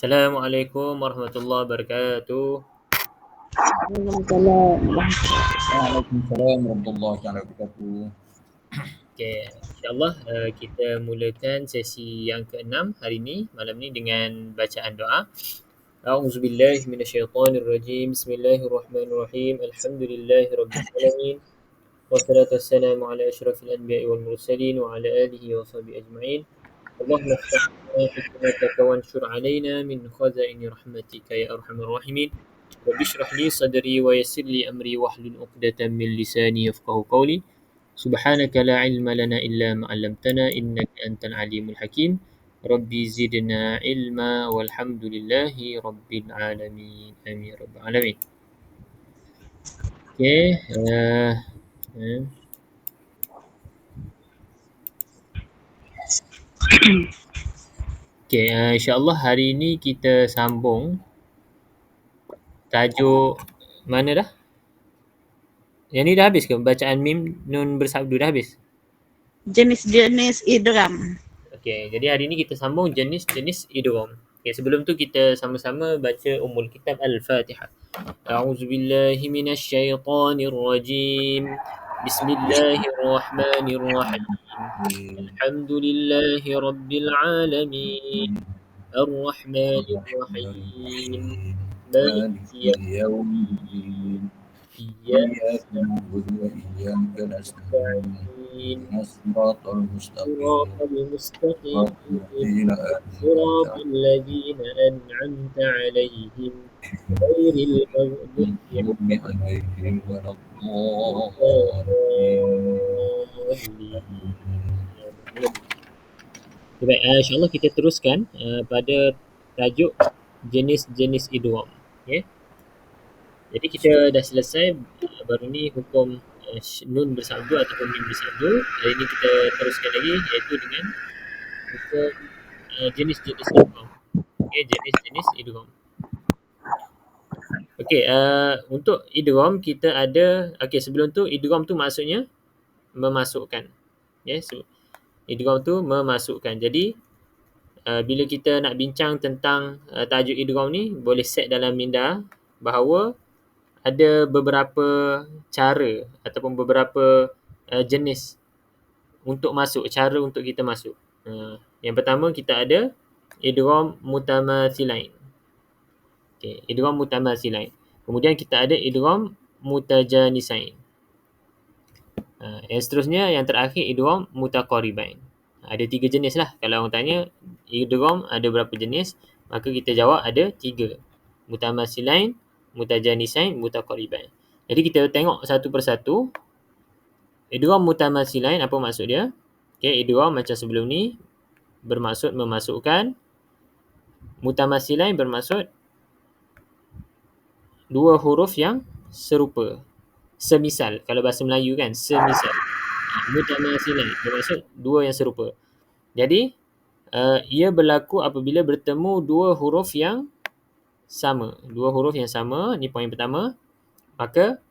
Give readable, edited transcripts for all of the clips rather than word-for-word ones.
Assalamualaikum warahmatullahi wabarakatuh. Waalaikumsalam. Waalaikumsalam warahmatullahi wabarakatuh. Okey, insya-Allah kita mulakan sesi yang ke-6 hari ini, malam ni dengan bacaan doa. A'udzubillahi minasyaitonirrajim. Bismillahirrahmanirrahim. Alhamdulillahirabbil alamin. Wassalatu wassalamu ala asyrafil anbiya'i wal mursalin wa ala alihi wa sahbihi ajma'in. Allahumma iftah lana hikmataka wanshur 'alaina min khazaini rahmatika ya arhamar rahimin. Rabbi shrah li sadri wa yassir li amri wahlul 'uqdatam min lisani yafqahu qawli. Subhanaka la ilma lana illa ma 'allamtana innaka antal alimul hakim. Rabbi zidna ilma walhamdulillahi rabbil alamin. Amin ya rabbal alamin. Okey, insya-Allah hari ini kita sambung tajuk mana dah? Yang ni dah habis ke? Bacaan mim nun bersabdu dah habis? Jenis-jenis idgham. Okey, jadi hari ni kita sambung jenis-jenis idgham. Okey, sebelum tu kita sama-sama baca Ummul Kitab Al-Fatihah. A'udzubillahi minasyaitonirrajim. Bismillahirrahmanirrahim. Alhamdulillahi rabbil alamin. Ar-Rahmanir-Rahim. Maliki Yaumiddin. Iyyaka Iyyaka na'budu wa iyyaka nasta'in. nasta'in. Siratal mustaqim. Siratal mustaqim. Ladzina صراط an'amta الذين أنعمت عليهم غير المغضوب alaihim waladdallin. عليهم. Baik, insyaAllah kita teruskan pada tajuk jenis-jenis idgham. Okay? Jadi kita dah selesai baru ni hukum nun bersabdu ataupun mim bersabdu. Hari ni kita teruskan lagi iaitu dengan hukum jenis-jenis idgham. Okay, jenis-jenis idgham. Okey, untuk idgham kita ada, okey sebelum tu idgham tu maksudnya memasukkan. Yes, idgham tu memasukkan. Jadi bila kita nak bincang tentang tajuk idgham ni, boleh set dalam minda bahawa ada beberapa cara ataupun beberapa jenis untuk masuk, cara untuk kita masuk. Yang pertama kita ada idgham mutamathilain. Okey, idgham mutamathilain. Kemudian kita ada idgham mutajanisain. Yang seterusnya, yang terakhir idgham mutaqaribain. Ada 3 jenis lah. Kalau orang tanya idgham ada berapa jenis, maka kita jawab ada 3. Mutamathilain, mutajanisain, mutaqaribain. Jadi kita tengok satu persatu. Idgham mutamathilain apa maksud dia? Okey, idgham macam sebelum ni bermaksud memasukkan. Mutamathilain bermaksud dua huruf yang serupa, semisal. Kalau bahasa Melayu kan, semisal. Mutamathilain bermaksud dua yang serupa. Jadi ia berlaku apabila bertemu dua huruf yang sama. Dua huruf yang sama, ni poin pertama. Maka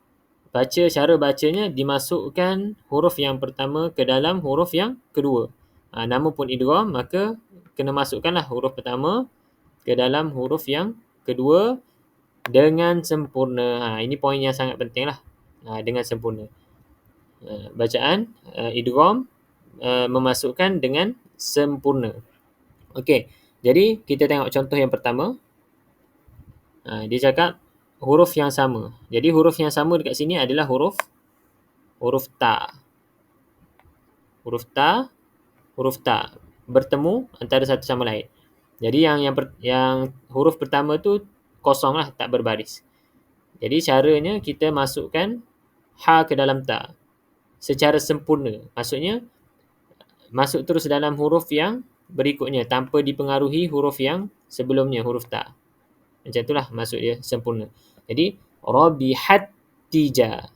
cara bacanya dimasukkan huruf yang pertama ke dalam huruf yang kedua. Nama pun idgham, maka kena masukkanlah huruf pertama ke dalam huruf yang kedua dengan sempurna. Ini poin yang sangat penting lah. Dengan sempurna. Bacaan idgham memasukkan dengan sempurna. Okey, jadi kita tengok contoh yang pertama. Dia cakap huruf yang sama. Jadi huruf yang sama dekat sini adalah huruf ta. Huruf ta bertemu antara satu sama lain. Jadi yang huruf pertama tu kosong lah, tak berbaris. Jadi caranya kita masukkan ha ke dalam ta secara sempurna. Maksudnya masuk terus dalam huruf yang berikutnya tanpa dipengaruhi huruf yang sebelumnya, huruf ta. Macam itulah maksud dia sempurna. Jadi rabihat tija.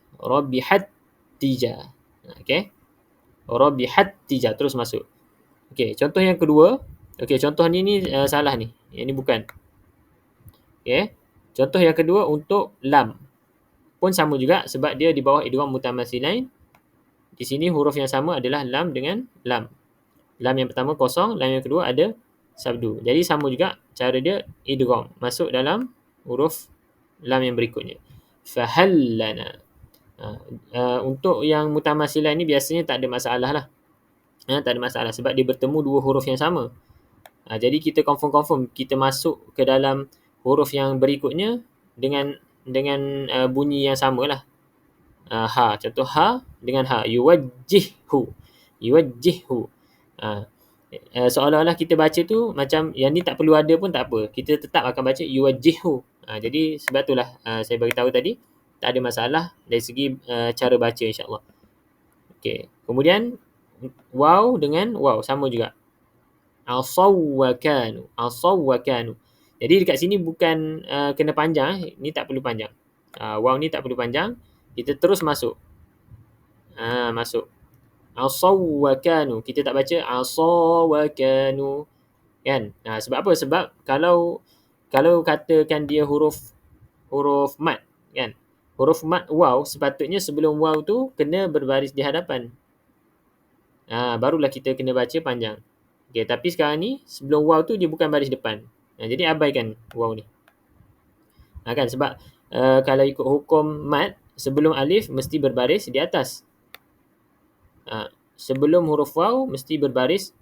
Okey. Rabihat tija terus masuk. Okey, contoh yang kedua. Okey, contoh ni salah ni. Yang ni bukan. Okey. Contoh yang kedua untuk lam. Pun sama juga sebab dia di bawah idgham mutamathilain. Di sini huruf yang sama adalah lam dengan lam. Lam yang pertama kosong, lam yang kedua ada sabdu. Jadi sama juga cara dia idgham, masuk dalam huruf lam yang berikutnya. Fahallana. Untuk yang mutamasilah ni biasanya tak ada masalah lah. Tak ada masalah sebab dia bertemu dua huruf yang sama. Jadi kita confirm kita masuk ke dalam huruf yang berikutnya dengan bunyi yang samalah. Ha, contoh ha dengan ha, yuwajjihhu. Seolah-olah kita baca tu macam yang ni tak perlu ada pun tak apa. Kita tetap akan baca yuwajjihhu. Jadi sebab itulah saya beritahu tadi tak ada masalah dari segi cara baca insya-Allah. Okey. Kemudian waw dengan waw sama juga. Asawwakanu. Jadi dekat sini bukan kena panjang, ni tak perlu panjang. Waw ni tak perlu panjang. Kita terus masuk. Masuk. Asawwakanu. Kita tak baca asawwakanu. Kan? Sebab apa? Sebab kalau katakan dia huruf mat, kan? Huruf mat waw sepatutnya sebelum waw tu kena berbaris di hadapan. Barulah kita kena baca panjang. Okay, tapi sekarang ni sebelum waw tu dia bukan baris depan. Jadi abaikan waw ni. Kan sebab kalau ikut hukum mat sebelum alif mesti berbaris di atas. Sebelum huruf waw mesti berbaris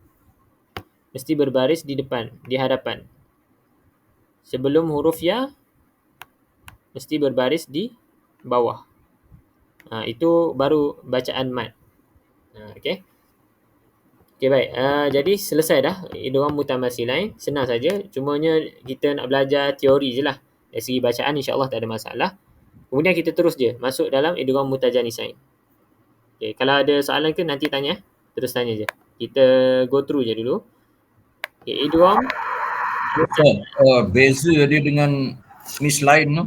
di depan, di hadapan. Sebelum huruf ya mesti berbaris di bawah. Itu baru bacaan mat. Okey. Okey, baik. Jadi selesai dah idgham mutamasilain. Senang saja. Cumanya kita nak belajar teori je lah. Dari segi bacaan insya-Allah tak ada masalah. Kemudian kita terus je masuk dalam idgham mutajanisain. Okey, kalau ada soalan ke nanti tanya. Terus tanya je. Kita go through je dulu. Okey, idgham. Beza dia dengan jenis lain tu.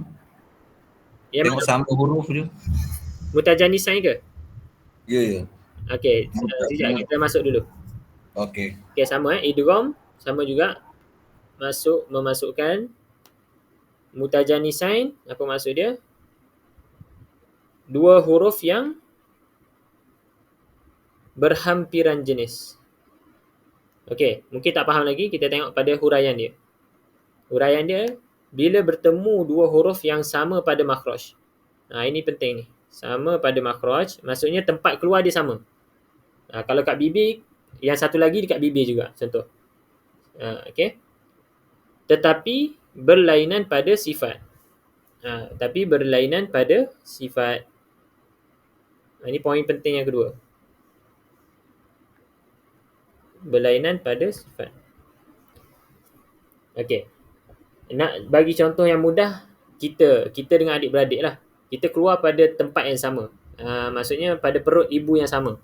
Tengok sama huruf dia. Mutajanisain ke? Ya. Okey, sekejap kita masuk dulu. Okey, sama idgham sama juga memasukkan mutajanisain. Apa maksud dia? Dua huruf yang berhampiran jenis. Okey, mungkin tak faham lagi, kita tengok pada huraian dia. Huraian dia bila bertemu dua huruf yang sama pada makhraj. Ini penting ni. Sama pada makhraj, maksudnya tempat keluar dia sama. Kalau kat bibir, yang satu lagi dekat bibir juga, contoh. Okey. Tetapi berlainan pada sifat. Ini poin penting yang kedua. Berlainan pada sifat. Okey. Nak bagi contoh yang mudah, kita dengan adik-beradik lah. Kita keluar pada tempat yang sama. Maksudnya pada perut ibu yang sama.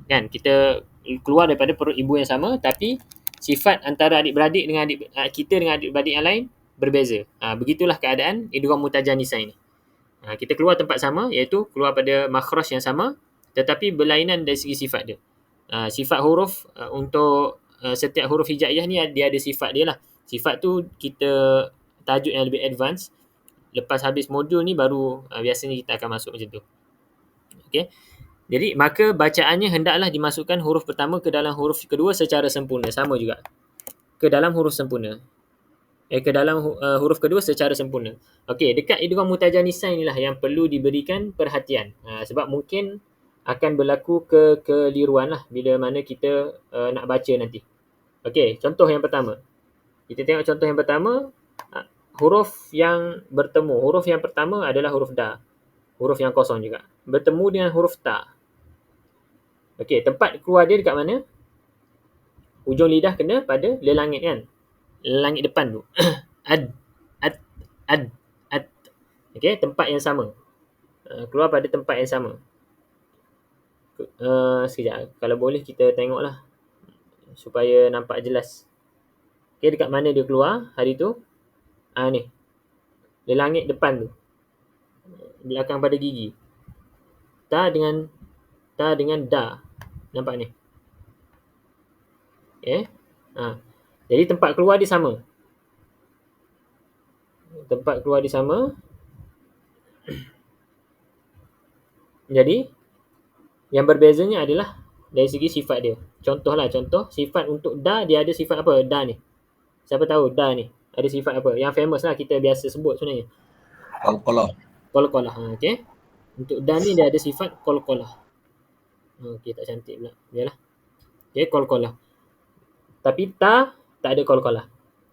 Kan? Kita keluar daripada perut ibu yang sama, tapi sifat antara adik-beradik dengan kita dengan adik-beradik yang lain berbeza. Begitulah keadaan idgham mutajanisain ni. Kita keluar tempat sama, iaitu keluar pada makhraj yang sama, tetapi berlainan dari segi sifat dia. Sifat huruf untuk setiap huruf hijaiyah ni dia ada sifat dia lah. Sifat tu kita tajuk yang lebih advance. Lepas habis modul ni baru biasanya kita akan masuk macam tu. Okey. Jadi maka bacaannya hendaklah dimasukkan huruf pertama ke dalam huruf kedua secara sempurna. Sama juga. Ke dalam huruf sempurna. Ke dalam huruf kedua secara sempurna. Okey, dekat idgham mutajanisain inilah yang perlu diberikan perhatian. Sebab mungkin akan berlaku kekeliruan lah bila mana kita nak baca nanti. Okey, contoh yang pertama. Kita tengok contoh yang pertama. Huruf yang bertemu. Huruf yang pertama adalah huruf da. Huruf yang kosong juga. Bertemu dengan huruf ta. Okey, tempat keluar dia dekat mana? Hujung lidah kena pada lelangit kan? Lelangit depan tu. Ad. Okey, tempat yang sama. Keluar pada tempat yang sama. Sekejap. Kalau boleh kita tengoklah. Supaya nampak jelas. Okey, dekat mana dia keluar hari tu? Ni. Lelangit depan tu. Belakang pada gigi. Ta dengan da. Nampak ni? Okey. Jadi tempat keluar dia sama. Jadi yang berbezanya adalah dari segi sifat dia. Contoh sifat untuk da, dia ada sifat apa? Da ni. Siapa tahu da ni ada sifat apa? Yang famous lah kita biasa sebut sebenarnya. Qalqalah. Qalqalah. Okey. Untuk da ni dia ada sifat qalqalah. Okey, tak cantik pula. Biarlah. Okey, qalqalah. Tapi ta tak ada qalqalah.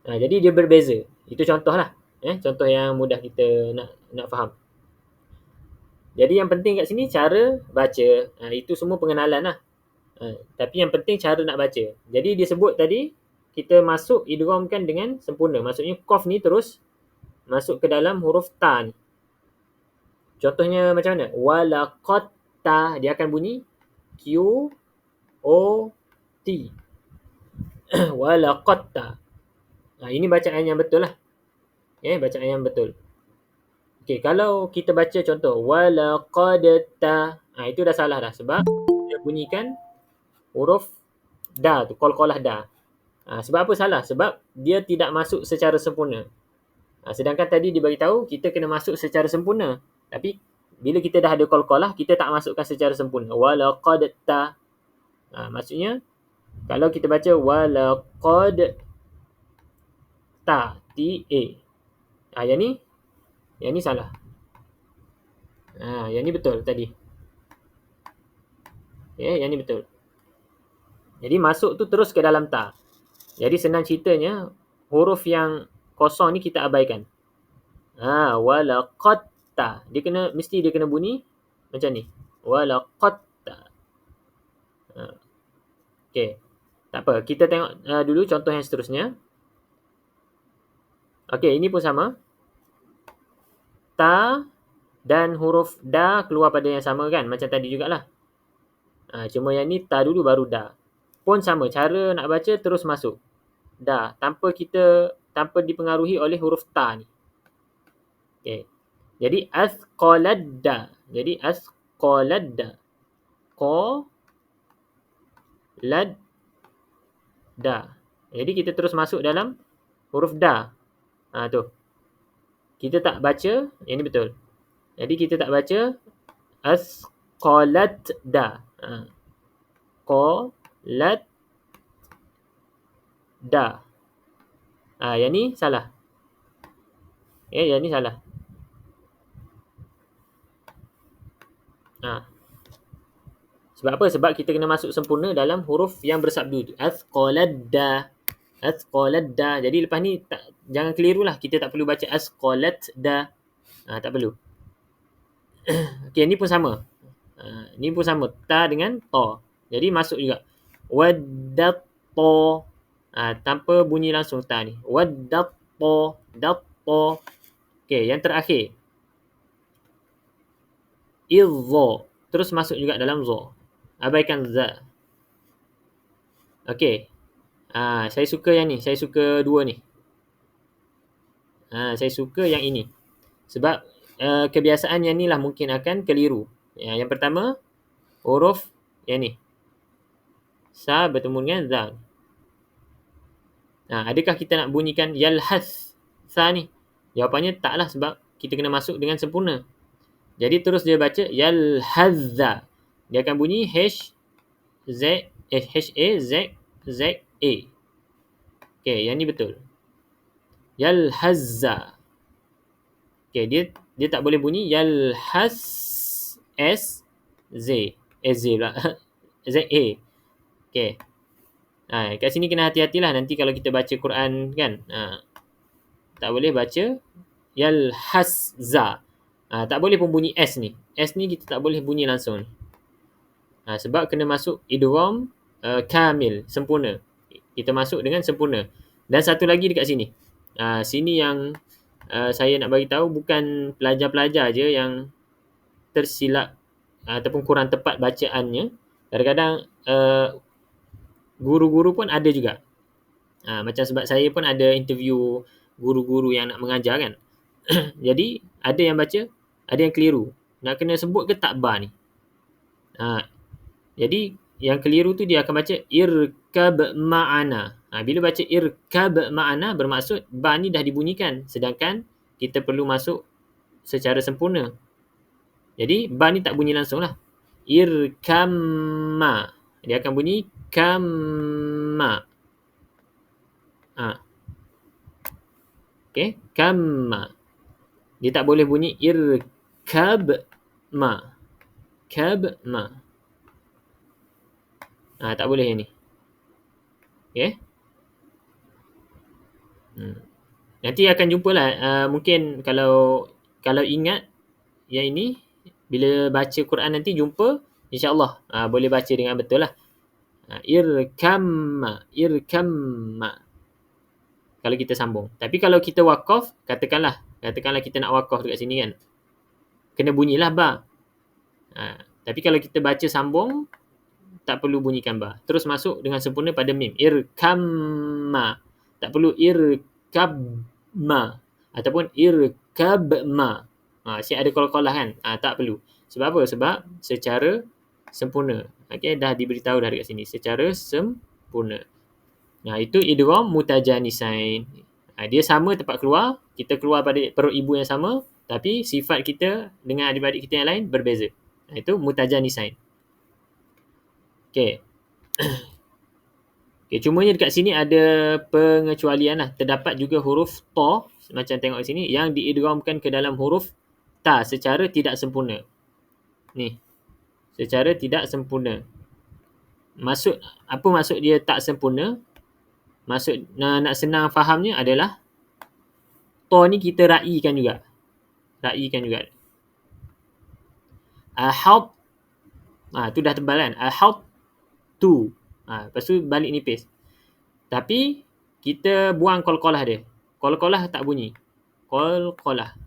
Jadi dia berbeza. Itu contohlah. Contoh yang mudah kita nak faham. Jadi yang penting kat sini cara baca. Itu semua pengenalan lah. Tapi yang penting cara nak baca. Jadi dia sebut tadi, kita masuk idghamkan dengan sempurna. Maksudnya qaf ni terus masuk ke dalam huruf ta ni. Contohnya macam mana? Walaqad ta, dia akan bunyi Q O T. Walaqad ta. Ini bacaan yang betul lah. Bacaan yang betul. Okey, kalau kita baca contoh walaqad ta, itu dah salah dah sebab dia bunyikan huruf da tu, qalqalah da. Sebab apa salah? Sebab dia tidak masuk secara sempurna. Sedangkan tadi dia bagi tahu kita kena masuk secara sempurna. Tapi bila kita dah ada qalqalah, kita tak masukkan secara sempurna. Walaqad ta. Maksudnya kalau kita baca walaqad ta, T-A. Yang ni salah. Yang ni betul tadi. Yang ni betul. Jadi masuk tu terus ke dalam ta. Jadi senang ceritanya, huruf yang kosong ni kita abaikan. Walaqad ta. Mesti dia kena bunyi macam ni. Walaqad ta. Okey. Tak apa. Kita tengok dulu contoh yang seterusnya. Okey, ini pun sama. Ta dan huruf da keluar pada yang sama kan? Macam tadi jugalah. Cuma yang ni ta dulu baru da. Pun sama. Cara nak baca terus masuk. Da. Tanpa dipengaruhi oleh huruf ta ni. Okey. Jadi asqaladda. Jadi asqaladda. Ladda. Jadi kita terus masuk dalam huruf da. Tu. Kita tak baca, yang ni betul. Jadi kita tak baca asqaladda. Qaladda. Yang ni salah. Yang ni salah. Sebab apa? Sebab kita kena masuk sempurna dalam huruf yang bersabdu tu. Asqaladda. Asqaladda. Jadi lepas ni jangan keliru lah. Kita tak perlu baca asqaladda. Tak perlu. Okey, ni pun sama. Ni pun sama. Ta dengan ta. Jadi masuk juga. Waddatta. Tanpa bunyi langsung ta ni. Waddatta. Datta. Okey, yang terakhir. Idza. Terus masuk juga dalam za. Abaikan za. Okey. Saya suka yang ni. Saya suka dua ni. Saya suka yang ini. Sebab kebiasaan yang ni lah mungkin akan keliru. Yang pertama, huruf yang ni. Sa bertemu dengan za. Adakah kita nak bunyikan yalhas sa ni? Jawapannya taklah sebab kita kena masuk dengan sempurna. Jadi terus dia baca yalhazza. Dia akan bunyi H-A-Z-Z-A. Okey, yang ni betul. Yalhazza. Okey, dia tak boleh bunyi yalhaz S-Z. S-Z pula. Z-A. Okey. Kat sini kena hati-hatilah nanti kalau kita baca Quran kan. Tak boleh baca yalhazza. Tak boleh pun bunyi S ni. S ni kita tak boleh bunyi langsung. Sebab kena masuk idgham kamil, sempurna. Kita masuk dengan sempurna. Dan satu lagi dekat sini. Sini yang saya nak bagi tahu bukan pelajar-pelajar je yang tersilap ataupun kurang tepat bacaannya. Kadang-kadang guru-guru pun ada juga. Macam sebab saya pun ada interview guru-guru yang nak mengajar kan. Jadi ada yang baca, ada yang keliru. Nak kena sebut ke tak ba ni? Jadi yang keliru tu dia akan baca irkab ma'ana. Bila baca irkab ma'ana bermaksud ba ni dah dibunyikan. Sedangkan kita perlu masuk secara sempurna. Jadi ba ni tak bunyi langsung lah. Irkamma. Dia akan bunyi kamma. Okey, kamma. Dia tak boleh bunyi irkabma. Kabma. Tak boleh yang ni. Okey. Nanti akan jumpalah. Mungkin kalau ingat yang ini, bila baca Quran nanti jumpa, insya-Allah boleh baca dengan betul lah. Irkamma. Kalau kita sambung. Tapi kalau kita wakaf, katakanlah kita nak wakaf dekat sini kan. Kena bunyilah ba. Tapi kalau kita baca sambung, tak perlu bunyikan ba. Terus masuk dengan sempurna pada mim. Irkamma. Tak perlu irkabma ataupun irkabma. Asyik ada qalqalah kan. Tak perlu. Sebab apa? Sebab secara sempurna. Okey, dah diberitahu dah dekat sini. Secara sempurna. Itu idgham mutajanisain. Dia sama tempat keluar. Kita keluar pada perut ibu yang sama. Tapi sifat kita dengan adik-adik kita yang lain berbeza. Itu mutajanisain. Okey. Cumanya dekat sini ada pengecualian lah. Terdapat juga huruf ta, macam tengok di sini, yang diidghamkan ke dalam huruf ta secara tidak sempurna. Ni. Secara tidak sempurna. Apa maksud dia tak sempurna? Maksud nak senang fahamnya adalah ta ni kita raikan juga. Ahad. Tu dah tebal kan? Ahad tu. Lepas tu balik nipis. Tapi kita buang qalqalah dia. Qalqalah tak bunyi. Qalqalah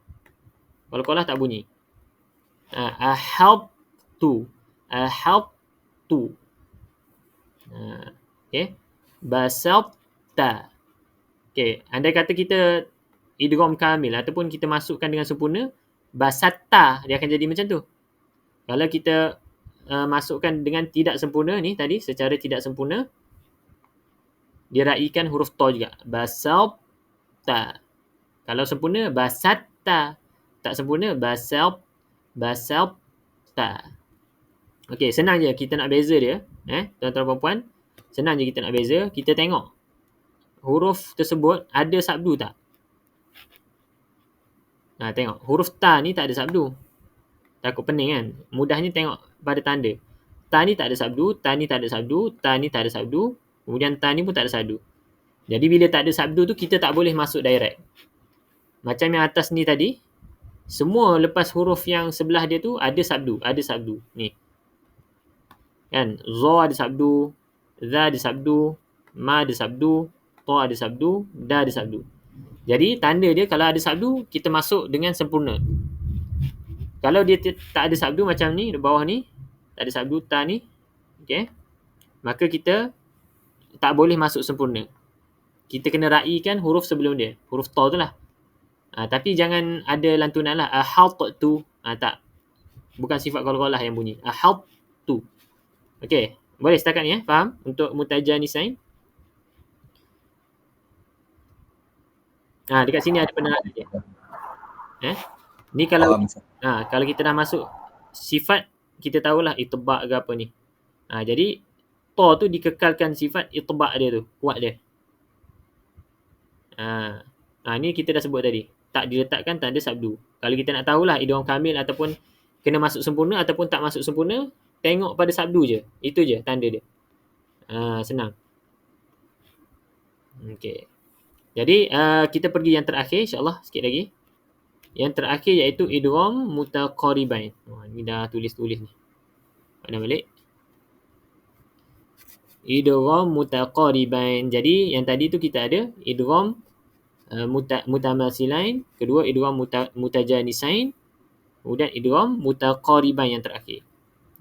tak bunyi. Ahad tu. Okey. Basabta. Okey, andai kata kita idgham kamil ataupun kita masukkan dengan sempurna, basatta dia akan jadi macam tu. Kalau kita masukkan dengan tidak sempurna ni tadi, secara tidak sempurna, dia raikan huruf ta juga. Basabta. Kalau sempurna, basatta. Tak sempurna, basabta. Okey, senang je kita nak beza dia. Tuan-tuan puan-puan, senang je kita nak beza. Kita tengok huruf tersebut ada sabdu tak? Tengok. Huruf ta ni tak ada sabdu. Takut pening kan? Mudahnya tengok pada tanda. Ta ni tak ada sabdu, ta ni tak ada sabdu, ta ni tak ada sabdu, kemudian ta ni pun tak ada sabdu. Jadi bila tak ada sabdu tu, kita tak boleh masuk direct. Macam yang atas ni tadi, semua lepas huruf yang sebelah dia tu ada sabdu. Ni. Kan? Za ada sabdu, za ada sabdu, ma ada sabdu, ta ada sabdu, da ada sabdu. Jadi tanda dia kalau ada sabdu, kita masuk dengan sempurna. Kalau dia tak ada sabdu macam ni, di bawah ni, tak ada sabdu, ta ni, okay, maka kita tak boleh masuk sempurna. Kita kena raikan huruf sebelum dia. Huruf ta tu lah. Tapi jangan ada lantunan lah. Ahadtu. Tak. Bukan sifat qalqalah yang bunyi. Ahadtu. Okay. Boleh setakat ni faham? Untuk mutajanisain. Dekat sini ada penerangan dia. Ni kalau kalau kita dah masuk sifat, kita tahulah itbaq ke apa ni. Jadi ta tu dikekalkan sifat itbaq dia tu, kuat dia. Ni kita dah sebut tadi. Tak diletakkan tanda sabdu. Kalau kita nak tahulah idgham kamil ataupun kena masuk sempurna ataupun tak masuk sempurna, tengok pada sabdu je. Itu je tanda dia. Senang. Okey. Jadi kita pergi yang terakhir insya-Allah sikit lagi. Yang terakhir iaitu idgham mutaqaribain. Ni dah tulis-tulis ni. Pada balik. Idgham mutaqaribain. Jadi yang tadi tu kita ada idgham mutamasilain, kedua idgham mutajanisain, kemudian idgham mutaqaribain yang terakhir.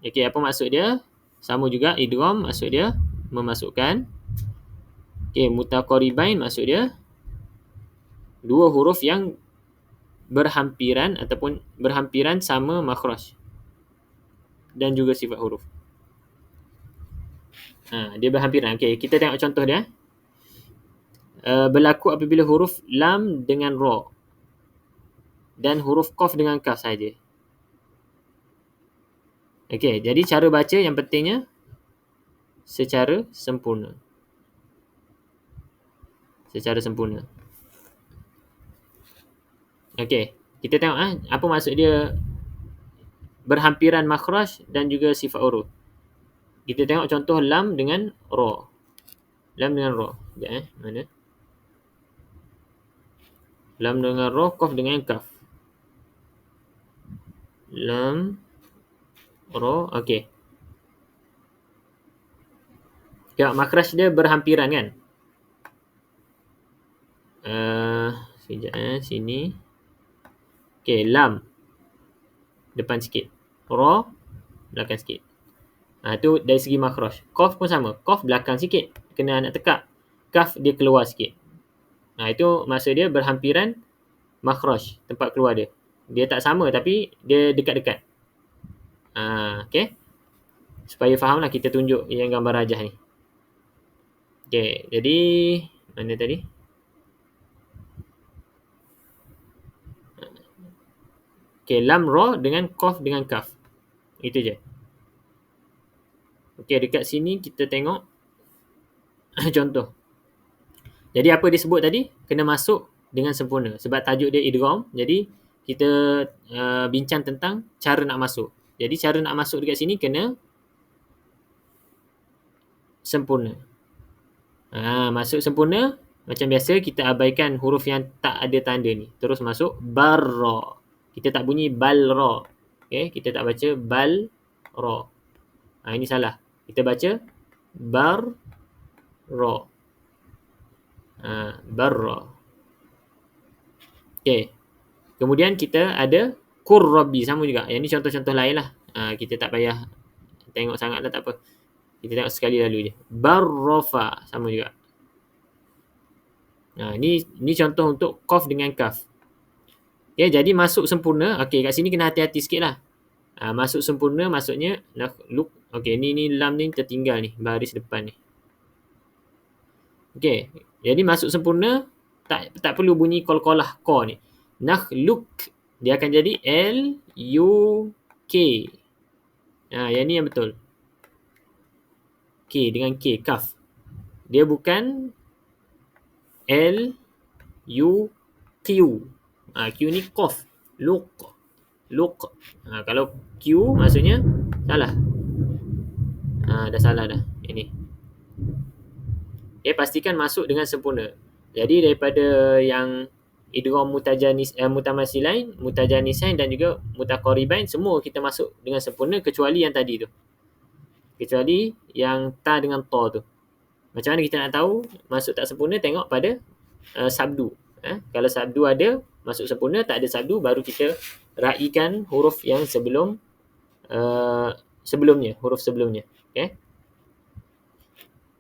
Okey, apa maksud dia? Sama juga idgham maksud dia memasukkan. Okey, mutaqaribain maksud dia dua huruf yang berhampiran ataupun berhampiran sama makhraj dan juga sifat huruf. Dia berhampiran. Okey, kita tengok contoh dia. Berlaku apabila huruf lam dengan ra dan huruf qaf dengan kaf saja. Okey, jadi cara baca yang pentingnya secara sempurna. Okey, kita tengok apa maksud dia berhampiran makhraj dan juga sifat huruf. Kita tengok contoh lam dengan ra. Lam dengan ra. Sekejap mana? Lam dengan ra, qaf dengan kaf. Lam, ra, okey. Tengok makhraj dia berhampiran kan? Sekejap sini. Okey, lam depan sikit. Ra belakang sikit. Tu dari segi makhraj. Qaf pun sama. Qaf belakang sikit. Kena nak tekak. Kaf dia keluar sikit. Itu maksud dia berhampiran makhraj, tempat keluar dia. Dia tak sama tapi dia dekat-dekat. Okey. Supaya fahamlah kita tunjuk yang gambar rajah ni. Okey, jadi mana tadi? Okey, lam, ra dengan qaf dengan kaf. Itu je. Okey, dekat sini kita tengok contoh. Jadi apa disebut tadi? Kena masuk dengan sempurna. Sebab tajuk dia idgham. Jadi kita bincang tentang cara nak masuk. Jadi cara nak masuk dekat sini kena sempurna. Masuk sempurna. Macam biasa kita abaikan huruf yang tak ada tanda ni. Terus masuk barra. Kita tak bunyi balra. Okay? Kita tak baca balra. Ini salah. Kita baca barra. Barra. Okay. Kemudian kita ada qurrabi. Sama juga. Yang ni contoh-contoh lain lah. Kita tak payah tengok sangat lah, tak apa. Kita tengok sekali lalu je. Barrafa. Sama juga. Ni contoh untuk qaf dengan kaf. Okay, jadi masuk sempurna. Okay, kat sini kena hati-hati sikit lah. Masuk sempurna maksudnya look. Okay, ni lam ni tertinggal ni. Baris depan ni. Okay, jadi masuk sempurna. Tak perlu bunyi qalqalah qa ni. Nakhluk. Dia akan jadi L-U-K. Yang ni yang betul. K dengan K, kaf. Dia bukan L-U-Q. Q ni qaf. Luq. Kalau Q maksudnya salah. Dah salah dah. Ini. Pastikan masuk dengan sempurna. Jadi daripada yang idgham mutamasilain, mutajanisain dan juga mutaqaribain, semua kita masuk dengan sempurna kecuali yang tadi tu. Kecuali yang ta dengan ta tu. Macam mana kita nak tahu masuk tak sempurna? Tengok pada sabdu. Kalau sabdu ada masuk sempurna, tak ada sabdu, baru kita raikan huruf yang sebelumnya, huruf sebelumnya. Okay?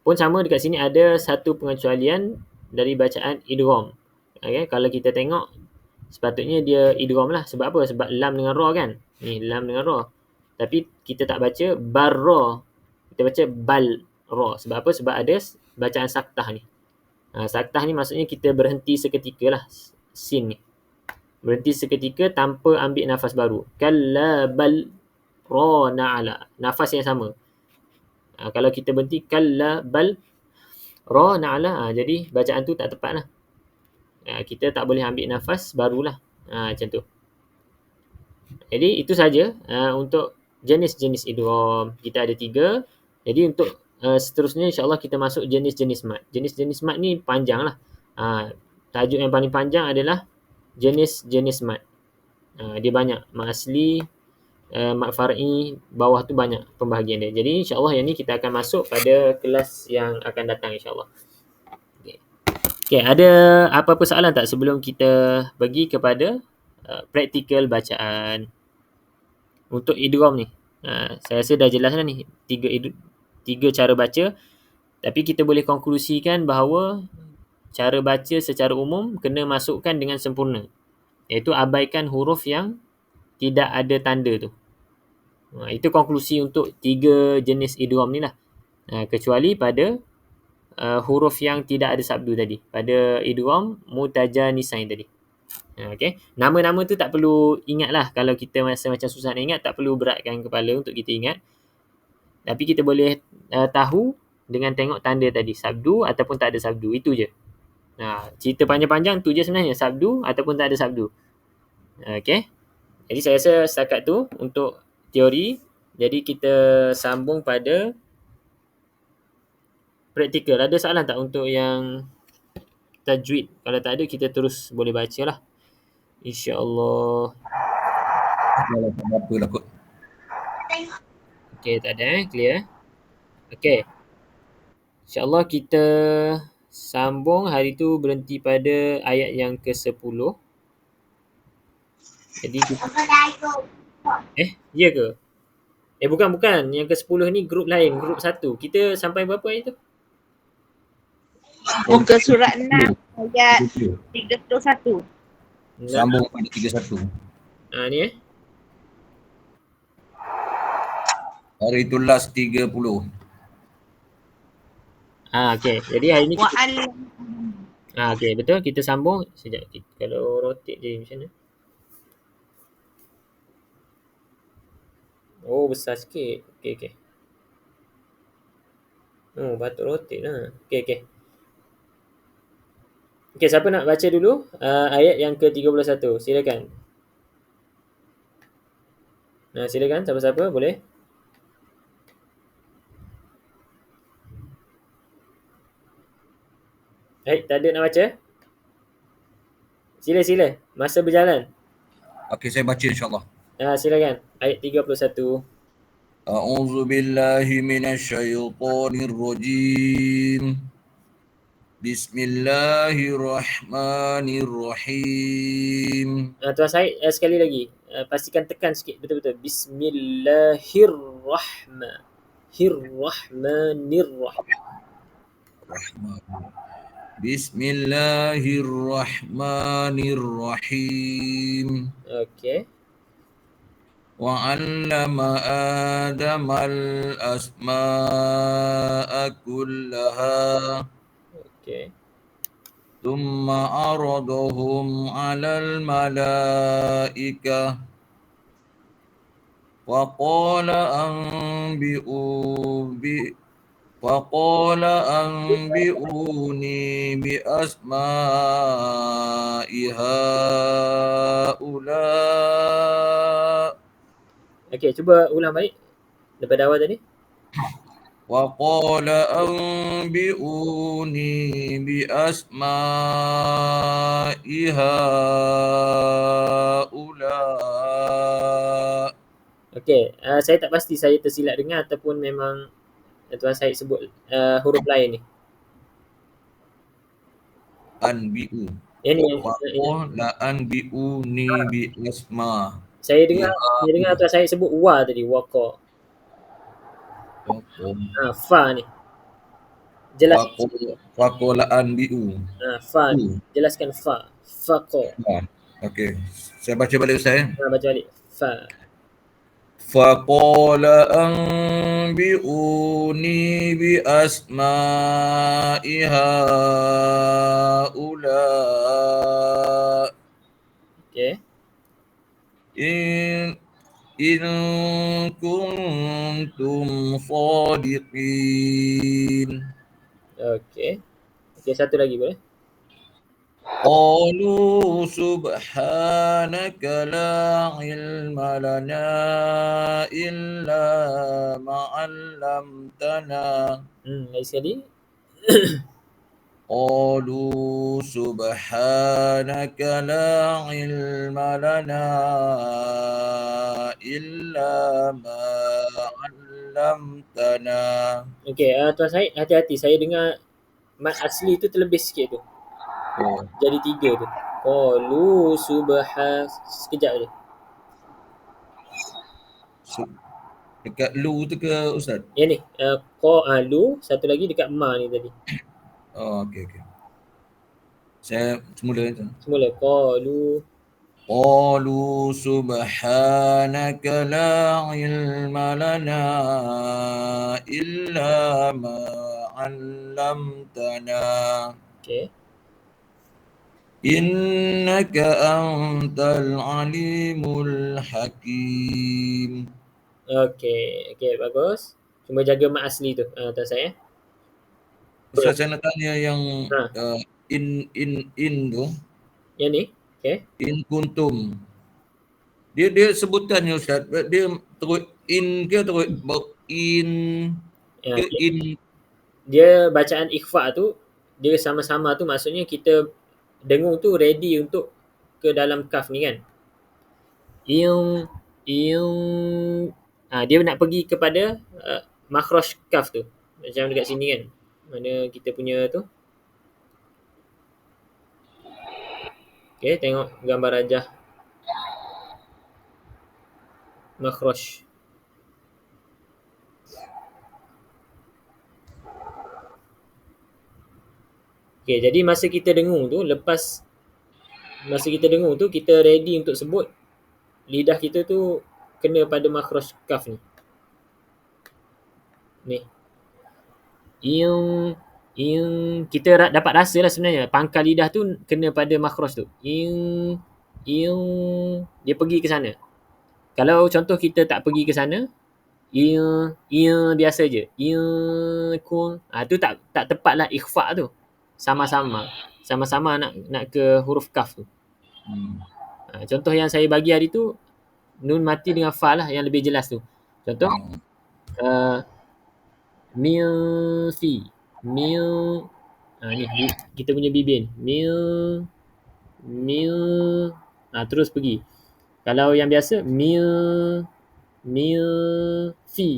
Pun sama dekat sini ada satu pengecualian dari bacaan idgham. Okay? Kalau kita tengok, sepatutnya dia idgham lah. Sebab apa? Sebab lam dengan ra kan? Ni lam dengan ra. Tapi kita tak baca barra. Kita baca balra. Sebab apa? Sebab ada bacaan saktah ni. Saktah ni maksudnya kita berhenti seketika lah. Sin ni. Berhenti seketika tanpa ambil nafas baru. Kalla bal ra na'ala. Nafas yang sama. Kalau kita berhenti kalla bal ra na'ala, jadi bacaan tu tak tepat lah. Kita tak boleh ambil nafas barulah. Macam tu. Jadi itu saja untuk jenis-jenis idgham. Kita ada 3. Jadi untuk seterusnya insyaAllah kita masuk jenis-jenis mat. Jenis-jenis mat ni panjang lah. Tajuk yang paling panjang adalah jenis-jenis mat. Dia banyak. Mat asli, mat far'i, bawah tu banyak pembahagian dia. Jadi insyaAllah yang ni kita akan masuk pada kelas yang akan datang insyaAllah. Okay, ada apa-apa soalan tak sebelum kita pergi kepada praktikal bacaan untuk idgham ni? Saya rasa dah jelas lah ni. 3 cara baca. Tapi kita boleh konklusikan bahawa cara baca secara umum kena masukkan dengan sempurna. Iaitu abaikan huruf yang tidak ada tanda tu. Itu konklusi untuk 3 jenis idgham ni lah. Kecuali pada huruf yang tidak ada sabdu tadi. Pada idgham mutajanisain tadi. Okay. Nama-nama tu tak perlu ingat lah. Kalau kita rasa macam susah nak ingat, tak perlu beratkan kepala untuk kita ingat. Tapi kita boleh tahu dengan tengok tanda tadi. Sabdu ataupun tak ada sabdu. Itu je. Cerita panjang-panjang tu je sebenarnya. Sabdu ataupun tak ada sabdu. Okey. Jadi saya rasa setakat tu untuk teori. Jadi kita sambung pada praktikal. Ada soalan tak untuk yang tajwid? Kalau tak ada, kita terus boleh baca lah. InsyaAllah. Kalau tak ada apa lah kot. Okey, tak ada clear. Okey. InsyaAllah kita sambung hari tu berhenti pada ayat yang ke-10. Jadi kita... ya ke? Bukan. Yang ke-10 ni grup lain, grup 1. Kita sampai berapa ayat tu? Muka surat 6 ayat 31. Sambung pada 31. Ni Hari tu last 30. Okey. Jadi hari ni kita... Wa'alam. okey, betul. Kita sambung. Sekejap. Kalau rotate je macam mana? Oh, besar sikit. Okey. Oh, patut rotate lah. Okey. Okey, siapa nak baca dulu ayat yang ke-31? Silakan. Silakan. Siapa-siapa boleh. Tak ada nak baca? Sila. Masa berjalan. Okey, saya baca insyaAllah. Silakan. Ayat 31. A'udzu billahi minasyaitonir rajim. Bismillahirrahmanirrahim. Tuan Syed, sekali lagi. Pastikan tekan sikit betul-betul. Bismillahirrahmanirrahim. Bismillahirrahmanirrahim. Okey. وعلم آدم الأسماء كلها Okey. ثم عرضهم على الملائكة وقال أنبئوني بأسماء هؤلاء. Okey, cuba ulang balik daripada awal tadi. وقال أنبئوني بأسماء هؤلاء. Okey, saya tak pasti saya tersilap dengar ataupun memang Tuan Syed sebut huruf lain ni. Anbi'u. Yang ni Waqala anbi'uni bi asma. saya dengar Tuan Syed sebut wa tadi, waqa. Fa ni. Jelaskan. Waqala anbi'u. Fa ni. Jelaskan fa. Faqa. Okey. Saya baca balik Ustaz. Baca balik. Fa. فقال أنبئوني بأسماء هؤلاء. Okey. إن كنتم صادقين. Okey, satu lagi boleh? قالوا سبحانك لا علم لنا إلا ما علمتنا. Lagi sekali. قالوا سبحانك لا علم لنا إلا ما علمتنا. Okey, Tuan Syed hati-hati, saya dengar mat asli tu terlebih sikit tu. Jadi 3 tu. Qalu sekejap je. Dekat lu tu ke Ustaz? Yang ni, qalu, satu lagi dekat ma ni tadi. Okey. Saya semula. Qalu subhanaka la ilma lana illa ma 'allamtana. Okey. Innaka antal alimul hakim. Okey, bagus. Cuma jaga mat asli tu, Tuan Syed. Ustaz, saya nak tanya yang in tu. Yang ni, okey. In kuntum. Dia sebutannya Ustaz. Dia terus in ke terus in Ya, ke in. dia bacaan ikhfa tu, dia sama-sama tu maksudnya kita dengung tu ready untuk ke dalam kaf ni kan. Iung, iung. Dia nak pergi kepada makhraj kaf tu. Macam dekat sini kan. Mana kita punya tu. Okay, tengok gambar rajah makhraj. Okay, jadi masa kita dengung tu, masa kita dengung tu, kita ready untuk sebut lidah kita tu kena pada makhraj kaf ni. Ni. Iung, iung. Kita dapat rasa lah sebenarnya. Pangkal lidah tu kena pada makhraj tu. Iung, iung. Dia pergi ke sana. Kalau contoh kita tak pergi ke sana, iung, iung biasa je. Iung, kung. Tu tak tepat lah ikhfa tu. Sama-sama nak ke huruf kaf tu. Contoh yang saya bagi hari tu, nun mati dengan fa lah yang lebih jelas tu. Contoh, milfi. Mil. Ni kita punya bibir. Mil. Terus pergi. Kalau yang biasa, milfi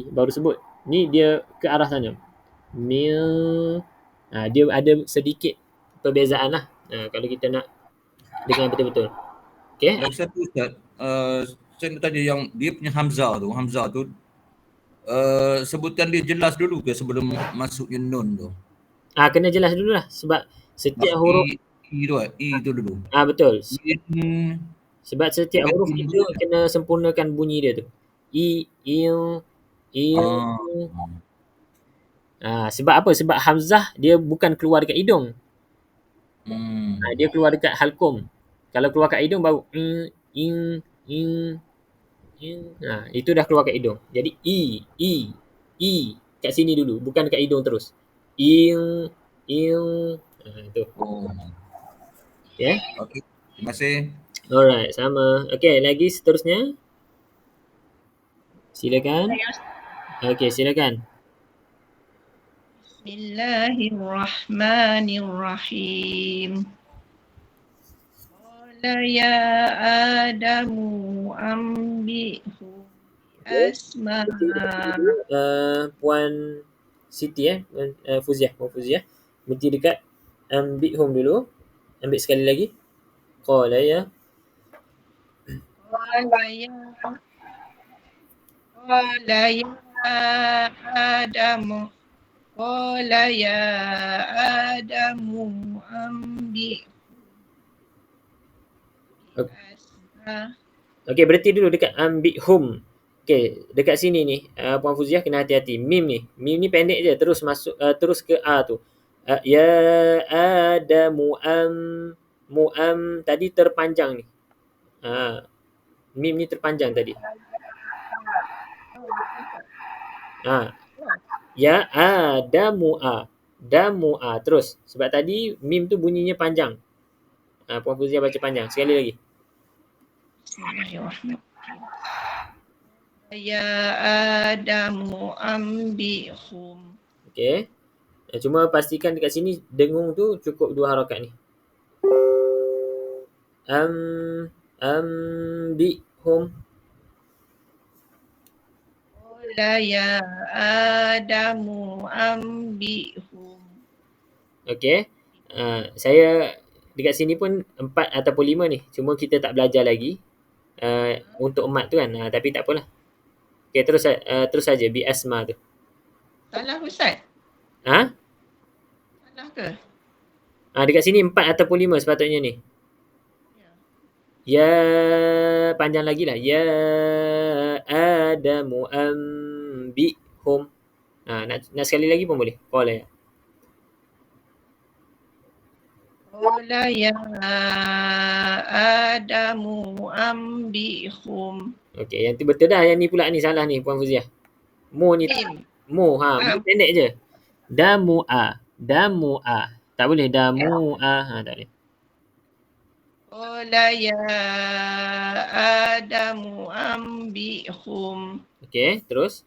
baru sebut. Ni dia ke arah sana. Mil. Dia ada sedikit perbezaan lah. Kalau kita nak dengar betul-betul. Okay. Ustaz, saya nak tanya yang dia punya hamzah tu sebutan dia jelas dulu ke sebelum masuknya nun tu? Kena jelas dulu lah sebab setiap huruf I tu dulu. Betul. In, sebab setiap huruf itu kena sempurnakan bunyi dia tu. I, il. Sebab apa? Sebab hamzah dia bukan keluar dekat hidung. Dia keluar dekat halkum. Kalau keluar kat hidung baru in. Itu dah keluar kat hidung. Jadi i kat sini dulu, bukan dekat hidung terus. Il. Itu. Okay. Okay. Terima kasih. Alright, sama. Okay, lagi seterusnya. Silakan. Okay, silakan. Bismillahirrahmanirrahim. Qala ya Adamu ambihu asma. Puan Siti Fuziah. Puan Fuziah. Berhenti dekat ambihum dulu. Ambil sekali lagi. Qala ya. Qala ya Adamu. Qala ya Adamu ambihu. Okay, berhenti dulu dekat ambihum. Okay, dekat sini ni Puan Fuziah kena hati-hati. Mim ni pendek je, terus masuk terus ke A tu. Ya Adamu muam tadi terpanjang ni. Mim ni terpanjang tadi. Ya Adamu damu terus. Sebab tadi mim tu bunyinya panjang. Puan Fuziah baca panjang. Sekali lagi. Bismillahirrahmanirrahim. Ya Adamu ambihum. Okay. Cuma pastikan dekat sini dengung tu cukup 2 harakat ni. Ambihum. Qala ya Adamu ambihum. Okay. Saya dekat sini pun 4 ataupun 5 ni. Cuma kita tak belajar lagi untuk mat tu kan. Tapi tak apalah. Okay, terus saja bi asma tu. Salah Ustaz? Salah ke? Dekat sini 4 ataupun 5 sepatutnya ni. Ya, panjang lagi lah. Ya Adamu ambihum. Nak sekali lagi pun boleh. Qala ya. Qala ya Adamu ambihum. Okey, yang tu betul dah. Yang ni pula ni salah ni Puan Fuziah. Mu ni mu mu pendek je. Damu. Tak boleh damu tak boleh. Qala ya Adamu ambihum Okey, terus?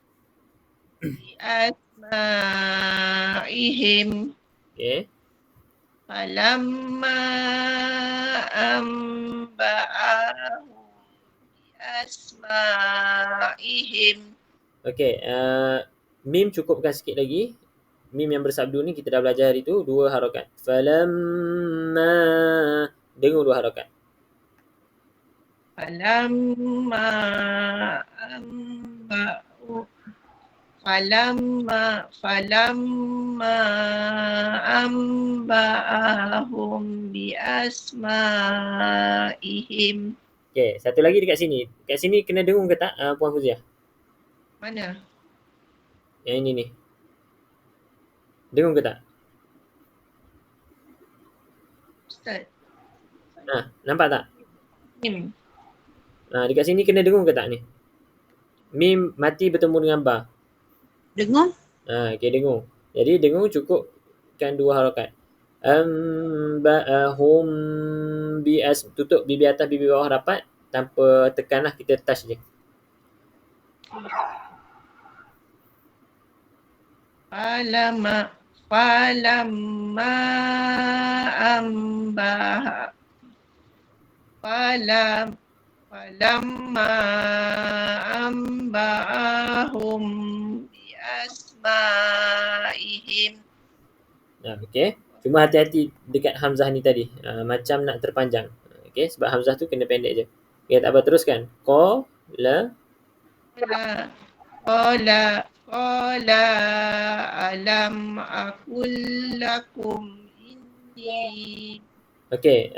asma'ihim Okey. falamma amba'ahum asma'ihim. Okey, mim cukupkan sikit lagi. Mim yang bersabdu ni kita dah belajar hari tu 2 harakat. Falamma, dengung 2 harakat. Falamma amba'u falamma amba'ahum bi asma'ihim. Okey, satu lagi dekat sini. Dekat sini kena dengung ke tak, Puan Fuziah? Mana? Yang ini ni. Dengung ke tak? Ustaz. Nampak tak? Mim. Dekat sini kena dengung ke tak ni? Mim mati bertemu dengan ba. Dengung? Okey, dengung. Jadi dengung cukupkan 2 harakat. Amba'ahum tutup bibir atas bibir bawah rapat tanpa tekanlah, kita touch je. Falamma amba'ahum bi asma'ihim. Okey. Cuma hati-hati dekat hamzah ni tadi. Macam nak terpanjang. Okey, sebab hamzah tu kena pendek je. Okey, tak apa, teruskan. Qala Alam aqul lakum inni. Okey,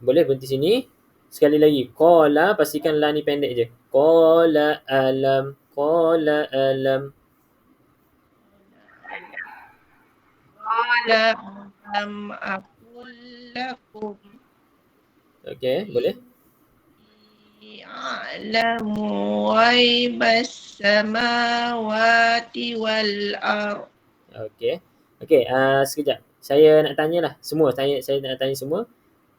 boleh berhenti sini. Sekali lagi. Qala, pastikan la ni pendek je. Qala alam. Qala alam aqul lakum Okey, boleh? a'lamu ghaibas samawati wal ardh. Okey. Okey, sekejap. Saya nak tanyalah semua. Saya nak tanya semua.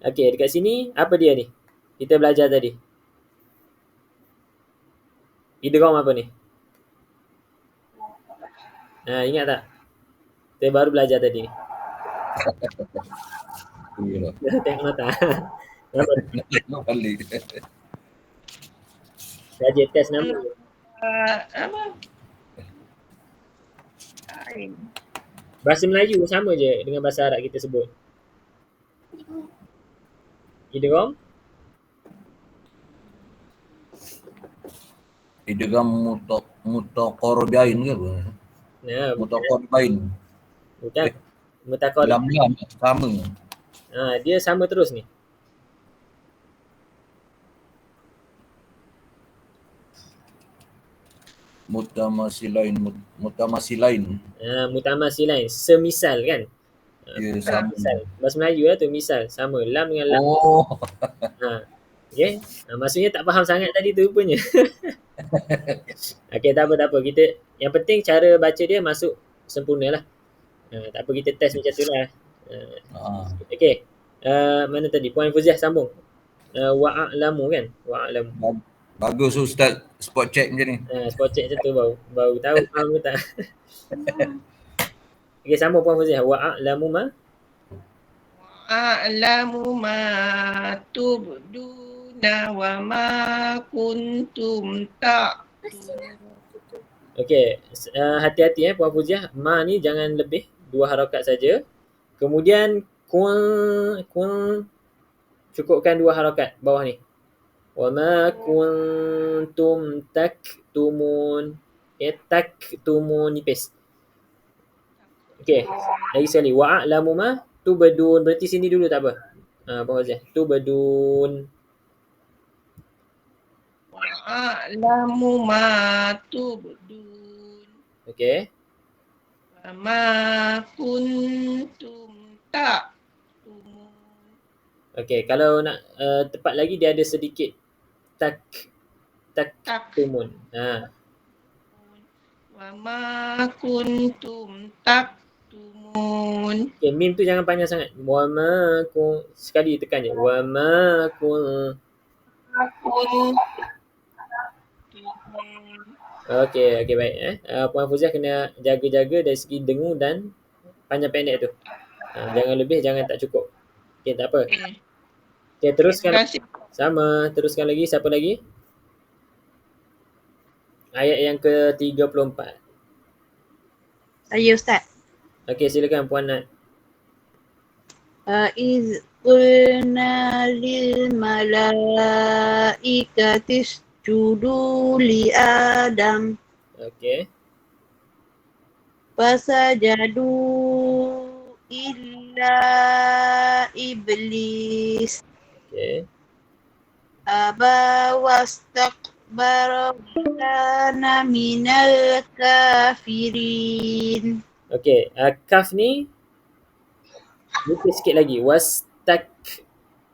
Okey, dekat sini apa dia ni? Kita belajar tadi. Idgham apa ni? Ingat tak? Kita baru belajar tadi ni. Iyalah. Tengok mata. Apa? Nak balik. Saja test nama. Apa? Bahasa Melayu sama je dengan bahasa Arab kita sebut. Idgham? Idgham mutaqaribain ke apa? Mutaqaribain. Bukan. Mutaqarib. Lam sama. Dia sama terus ni. Mutamasilain. Mutamasilain, semisal kan? Ya, sama. Misal. Bahasa Melayu lah tu, misal. Sama. Lam dengan lam. Oh. Okey. Maksudnya tak faham sangat tadi tu rupanya. Okey, tak apa. Kita, yang penting cara baca dia masuk sempurna lah. Tak apa, kita test macam tu lah. Okey. Mana tadi? Puan Fuziah sambung. Wa'alamu kan? Wa'alamu. Bagus Ustaz spot check macam ni. Spot check macam tu baru tahu faham ke tak. Okey, sambung Puan Fuziah. Wa'alamu ma? A'lamu ma tubduna wa ma kuntum Okey, hati-hati Puan Fuziah. Ma ni jangan lebih 2 harakat saja. Kemudian kun cukupkan 2 harakat bawah ni. Wa ma kuntum taktumun. Taktumun nipis. Okey, lagi sekali. Wa'alamu ma tubdun. Berarti sini dulu tak apa. Puan Fuziah. Tubdun. Wa'alamu ma tubdun. Okey. Wa ma kuntum taktumun. Okey, kalau nak tepat lagi dia ada sedikit taktumun. Wa ma kuntum taktumun. Tumun. Okay, mim tu jangan panjang sangat. Wa ma kun. Sekali tekan je. Wa ma kun. Kun. Okey, baik. Puan Fuziah kena jaga-jaga dari segi dengung dan panjang pendek tu. Jangan lebih, jangan tak cukup. Okey, tak apa. Okay. Okey, teruskan. Terima kasih. Sama, teruskan lagi. Siapa lagi? Ayat yang ke-34. Saya Ustaz. Okey, silakan Puan Nat. Iz qulna lil malaikati isjudu li Adam Okey. fasajadu illa iblis Okey. aba wastakbara wa kana minal kafirin. Okey, kaf ni buka sikit lagi. Wastak.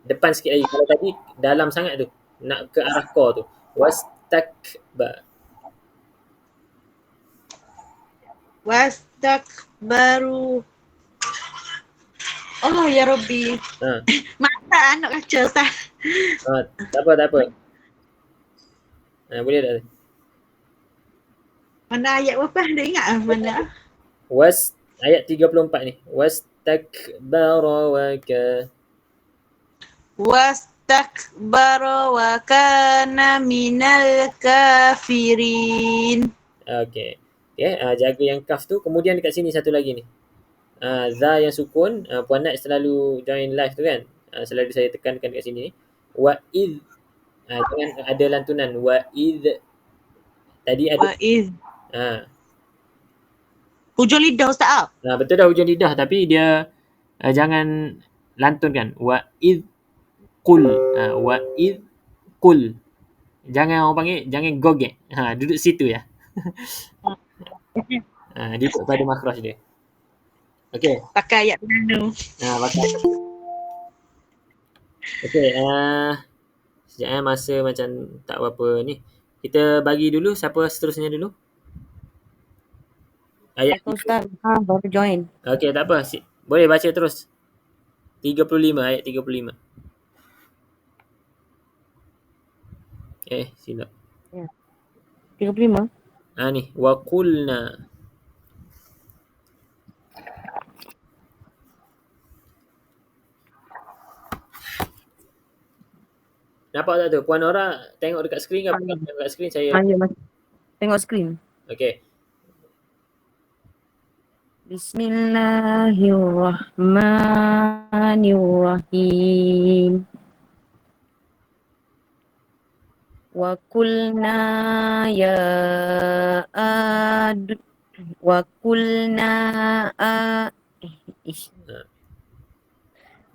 Depan sikit lagi. Kalau tadi dalam sangat tu. Nak ke arah qa tu. Wastakbar. Wastakbaru. Oh ya Rabbi. Mata anak kaca Ustaz. Tak apa. Boleh tak? Mana ayat berapa? Dah ingat lah mana? Ayat 34 ni. Wastakbara wa ka. Wastakbara wa kana minal kafirin. Okey. Jaga yang kaf tu. Kemudian dekat sini satu lagi ni. Za yang sukun. Puan Nat selalu join live tu kan. Selalu saya tekankan dekat sini. Wa id. Jangan ada lantunan. Wa id. Tadi ada. Wa iz. Hujung lidah Ustaz. Betul dah hujung lidah. Tapi dia jangan lantunkan. Wa id qul. Wa id qul. Jangan orang panggil, jangan gogek. Duduk situ ya. Duduk pada makhraj dia. Okey. Pakai ayat nano. Pakai. Okey, sekejap masa macam tak berapa ni. Kita bagi dulu siapa seterusnya dulu. Ayat Ustaz, baru join. Okey, tak apa. Boleh baca terus. 35, ayat 35. Silap. Ya. 35. Ni, wa qulna. Nampak tak tu? Puan Nora tengok dekat skrin ke? Tengok dekat skrin saya. Ya, tengok skrin. Okey. Bismillahirrahmanirrahim. Wa qulna ya ad wa qulna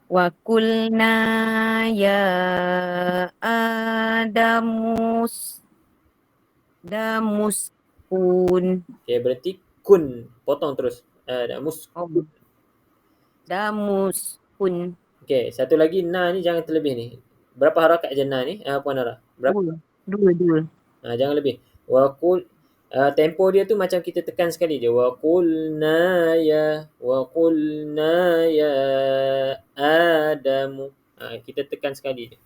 wa qulna ya adamus kun. Okey, berarti kun. Potong terus. Damus. Damus kun. Okey, satu lagi na ni jangan terlebih ni. Berapa harakat je na ni? Puan Nora? Berapa? Dua. Jangan lebih. Wa qul tempo dia tu macam kita tekan sekali je. Wa qulna ya Adamu. Kita tekan sekali je.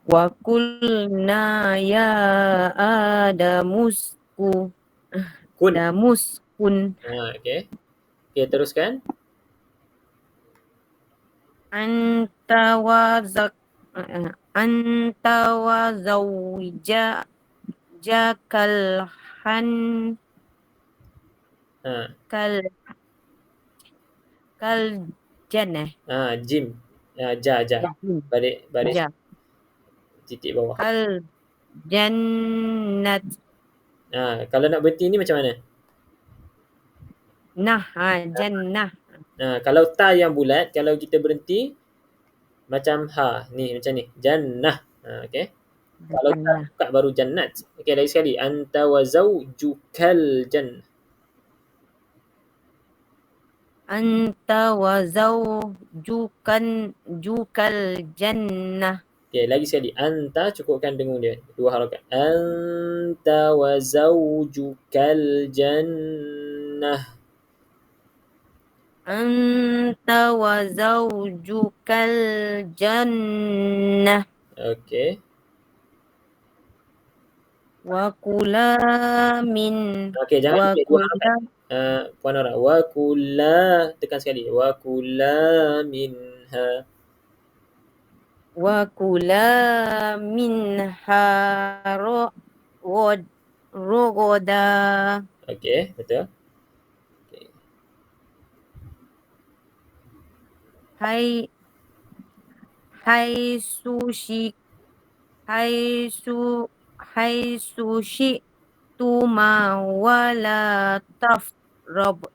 Wa qulna ya Adamus kun. Damus kun. Okey. Okey, teruskan. Anta wa zawja jakal kal jannah. Jim. Baris. Titik bawah. Kal jannat. Kalau nak berhenti ni macam mana? Jannah. Kalau ta yang bulat, kalau kita berhenti macam ni macam ni. Jannah. Okey. Kalau ta buka baru jannat. Okey, lagi sekali. Anta wa zawjukal jannah. Anta wa zawjukal jannah. Okey, lagi sekali. Anta, cukupkan dengung dia. 2 harakat. Anta wa zawjukal jannah. anta wa zawjukal jannah Okey. wa kula min Okey, jangan wa ambil 2 harakat. kula Puan Nora, wa kula, tekan sekali. Wa kula minha. wa kula minha rogoda. Okey, betul. Okey. Hai hai sushi hai sushi tuma wala tafrab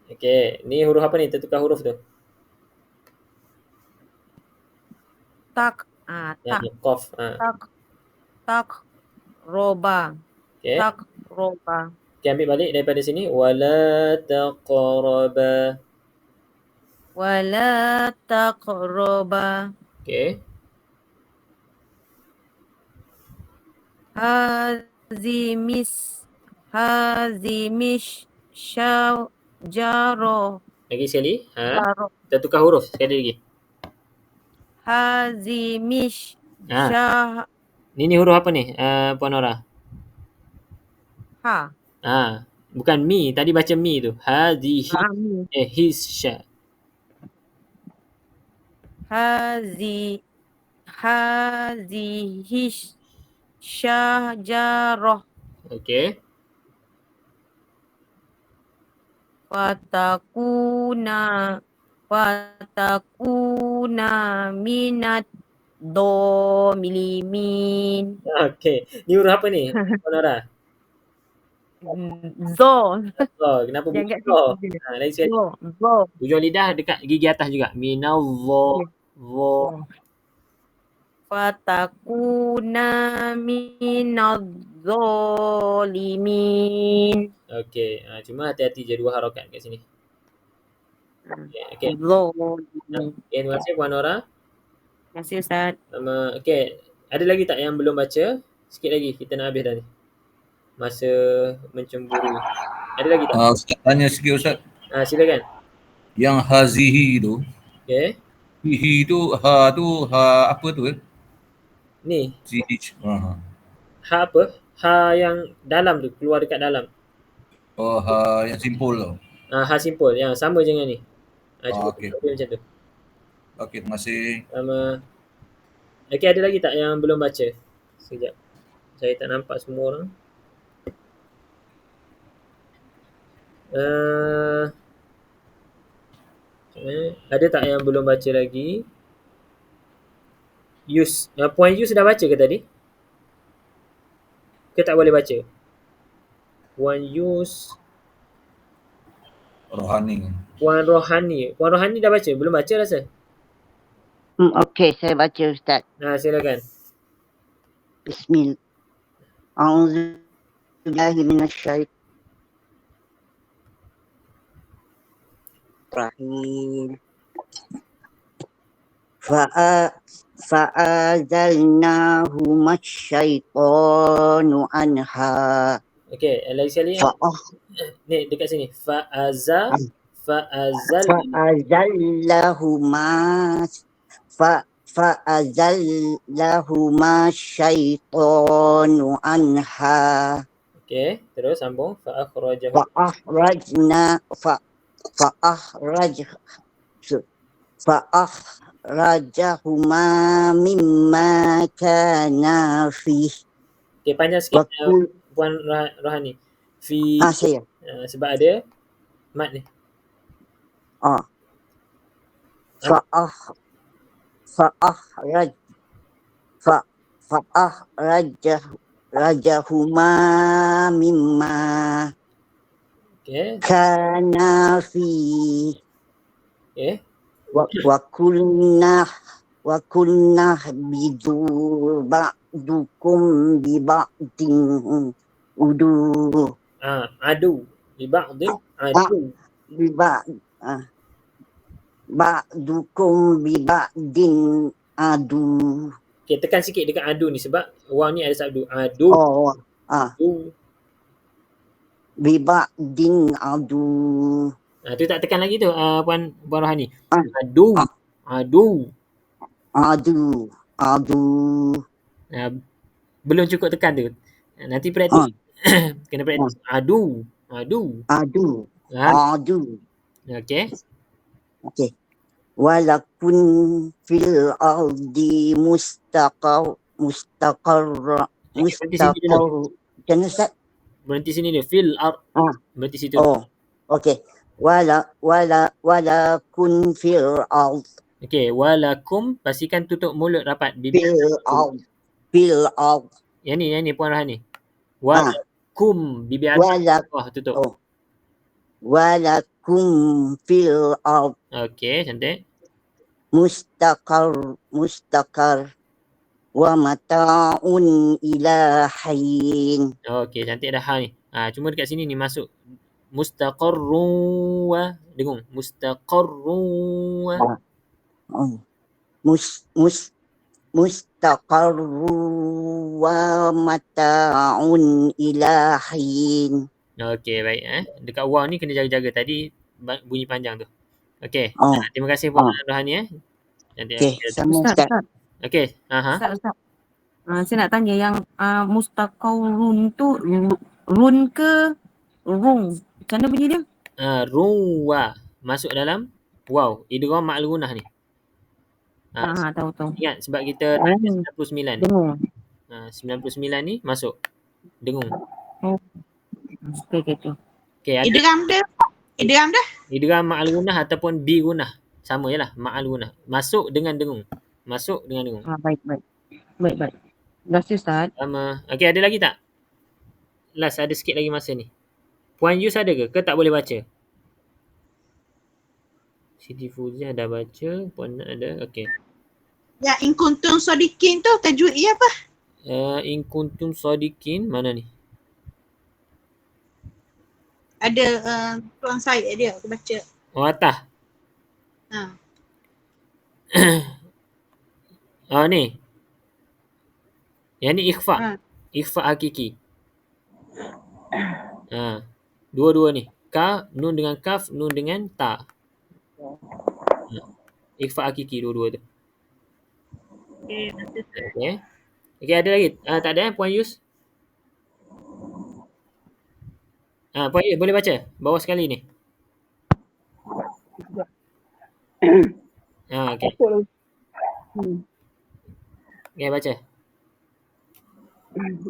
Okey, ni huruf apa ni? Tertukar huruf tu. tak Qaf. tak tak roba Okey. tak roba Okey, ambil balik daripada sini. Wala taqraba. wala taqroba Okey. hazimis syajaro Lagi sekali. jaro Tertukar huruf sekali lagi. hazimis Ha. syah Ni huruf apa ni? Puan Nora. ha Bukan mi. Tadi baca mi tu. Hadhihi. amin Hisya. hazihi syajaroh Okey. watakuna minat domilimin Okey. Ni huruf apa ni? Puan Nora. zo Kenapa jangan bukan kat zo? situ je. Lagi sekali. zo Hujung lidah dekat gigi atas juga. Minadh-dha. Dha. fatakuna minadh zalimin Okey. Cuma hati-hati je 2 harakat kat sini. Okey. zalimin. Terima kasih Puan Nora. Terima kasih Ustaz. Okey. Ada lagi tak yang belum baca? Sikit lagi kita nak habis dah ni. Masa mencemburu. Ada lagi tak? Ustaz tanya sikit Ustaz. Silakan. Yang hazihi tu, Okey. hihi tu ha apa tu Ni. CH. Ha apa? Ha yang dalam tu. Keluar dekat dalam. Oh, ha yang simpul tu. Ha simple. Yang sama je dengan ni. Cuba Okey. macam tu. Okey, terima kasih. Okey, ada lagi tak yang belum baca? Sekejap. Saya tak nampak semua orang. Ada tak yang belum baca lagi? Puan Yus dah baca ke tadi? Ke tak boleh baca? Puan Yus. Rohani. Puan Rohani. Puan Rohani dah baca? Belum baca rasa? Okey, saya baca Ustaz. Silakan. Bismillah. A'udzubillahi minasyaitonirrajim. Fa'azalnahu masyaitonu anha. Okey, lagi sekali. Ni dekat sini. Fa'azallahuma syaitonu anha. Okey, terus sambung. Fa'akhrajahuma mimma kana fih. Okey, panjang sikit Puan Rohani. Saya. Sebab ada mat ni. Fa'akhrajahuma mimma kana fih. Okey. Wa kunna bidu ba'dukum bi ba'din udu. Adu. Bi ba'din adu. Ba'dukum bi ba'din adu. Okey, tekan sikit dekat adu ni sebab waw ni ada sabdu. Adu. Bi ba'din adu. Tu tak tekan lagi tu Puan Rohani. Ah. Adu. Ah. Adu. Adu. Adu. Belum cukup tekan tu. Nanti praktis. Kena praktis. Adu. Adu. Adu. Ha. Adu. Okey. Okey. Walakun fil ardi mustaqarra. Berhenti sini dulu. Macam mana Ustaz? Berhenti sini dulu. Fil ard. Berhenti situ. Oh. Okey. Walakun fil ard. Okey, walakum, pastikan tutup mulut rapat. Bibir. Fil ard. Yang ni Puan Rohani. Walakum, bibir atas bawah tutup. Oh. Walakum fil ard. Okey, cantik. Mustaqar wa mata'un ila hin. Okey, cantik dah ha ni. Cuma dekat sini ni masuk mustaqarru wa dengung. Mustaqarru wa. Mustaqarru wa mata'un ila hin. Okey, baik Dekat wa ni kena jaga-jaga. Tadi bunyi panjang tu. Okey. Terima kasih Puan Rohani Cantik. Okey, sama Ustaz. Okey. Ustaz. Saya nak tanya yang mustaqarrun tu run ke rung? Macam mana bunyi dia? Ruwa. Masuk dalam waw. Idgham ma'al gunnah ni. Tahu. Ingat sebab kita tanya 99. Dengung. 99 ni masuk. Dengung. Okey tu. Okey, ada Idgham dah. idgham ma'al gunnah ataupun bi gunnah. Sama jelah ma'al gunnah. Masuk dengan dengung. Baik. Terima kasih Ustaz. Sama. Okey, ada lagi tak? Last, ada sikit lagi masa ni. Puan Yus ada ke? Ke tak boleh baca? Siti Fuzia dah baca. Puan ada. Okey. Ya, in kuntum sadiqin tu tajwid dia apa? In kuntum sadiqin. Mana ni? Ada Tuan Syed dia aku baca. Oh, atas. Ni. Yang ni ikhfa. Ikhfa hakiki. Dua-dua ni. Nun dengan kaf, nun dengan ta. Ikhfa hakiki dua-dua tu. Okey, ada lagi? Tak ada Puan Yus? Puan Yus boleh baca? Bawah sekali ni. Okey. Okey, baca.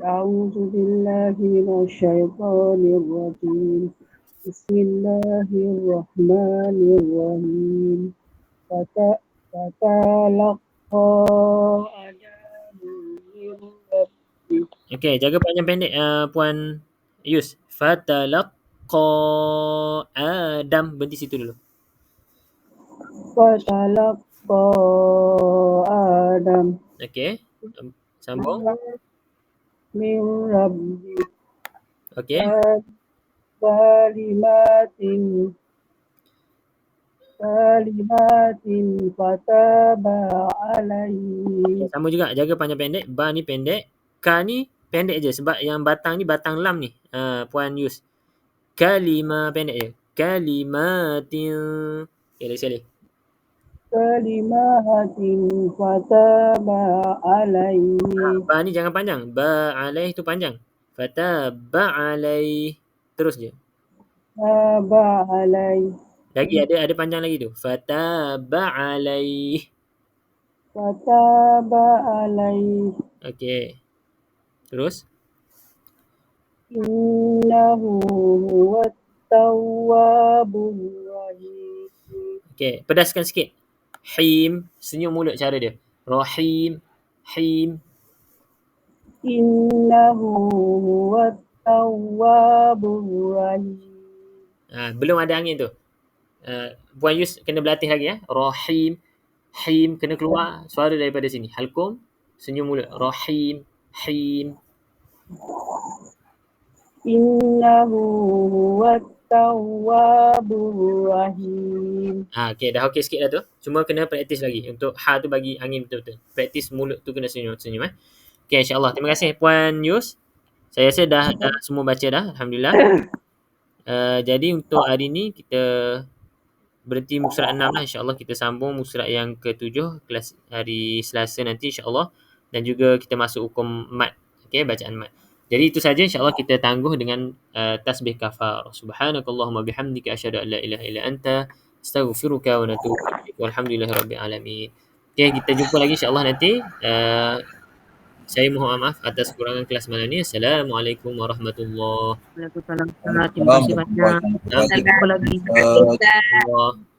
A'udzu billahi minasyaitonir rajim. Bismillahirrahmanirrahim. Fatalaqa Adamu min rabbih. Okey, jaga panjang pendek Puan Yus. Fatalaqa Adam. Berhenti situ dulu. Fatalaqa Adam. Okey. Sambung. Min rabbih. Okey. Kalimatin fataba alaihi. Sama juga, jaga panjang pendek. Ba ni pendek. Ka ni pendek je sebab yang batang ni batang lam ni. Puan Yus. Kalima pendek je. Kalimatin. Okey, lagi sekali. Kalimatin fataba alaihi. Ba ni jangan panjang. Ba alaih tu panjang. Fataba alaih. Terus je. Fataba alaihi. Lagi ada panjang lagi tu. Fataba alaih. Fataba alaihi. Okey. Terus. Innahu huwat tawwabur rahim. Okey, pedaskan sikit. Him, senyum mulut cara dia. Rahim, him. Innahu huwat tawwabur rahim. Belum ada angin tu. Puan Yus kena berlatih lagi Rahim, him, kena keluar suara daripada sini. Halkum, senyum mulut. Rahim, him. Innahu huwat tawwabur rahim. Okey, dah okey sikit dah tu. Cuma kena praktis lagi. Untuk ha tu bagi angin betul-betul. Praktis mulut tu kena senyum. Okey, insya-Allah. Terima kasih Puan Yus. Saya rasa dah semua baca dah. Alhamdulillah. Jadi untuk hari ni kita berhenti muka surat 6 lah, insyaAllah kita sambung muka surat yang ke-7 kelas hari Selasa nanti insyaAllah, dan juga kita masuk hukum mat, okay, bacaan mat. Jadi itu saja, insyaAllah kita tangguh dengan tasbih kafar. Subhanakallahumma bihamdika asyhadu an la ilaha illa anta astaghfiruka wa natubu ilaik. Walhamdulillahirabbil alamin. Okay, kita jumpa lagi insyaAllah nanti. Saya mohon maaf atas kekurangan kelas malam ni. Assalamualaikum warahmatullahi Waalaikumsalam. Terima kasih banyak. Assalamualaikum. Sampai jumpa lagi. wabarakatuh.